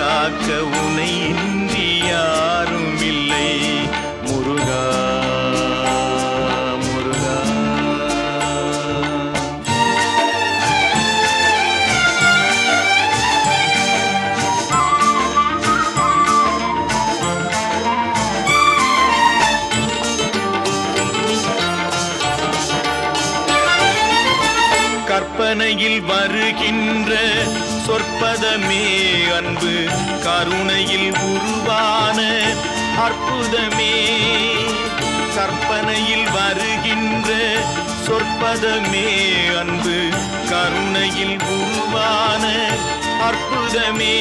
காக்க உனை இன்றி யாரும் இல்லை முருகா முருகா. கற்பனையில் வருகின்ற சொற்பதமே அன்பு கருணையில் உருவான அற்புதமே. கற்பனையில் வருகின்ற சொற்பதமே அன்பு கருணையில் உருவான அற்புதமே.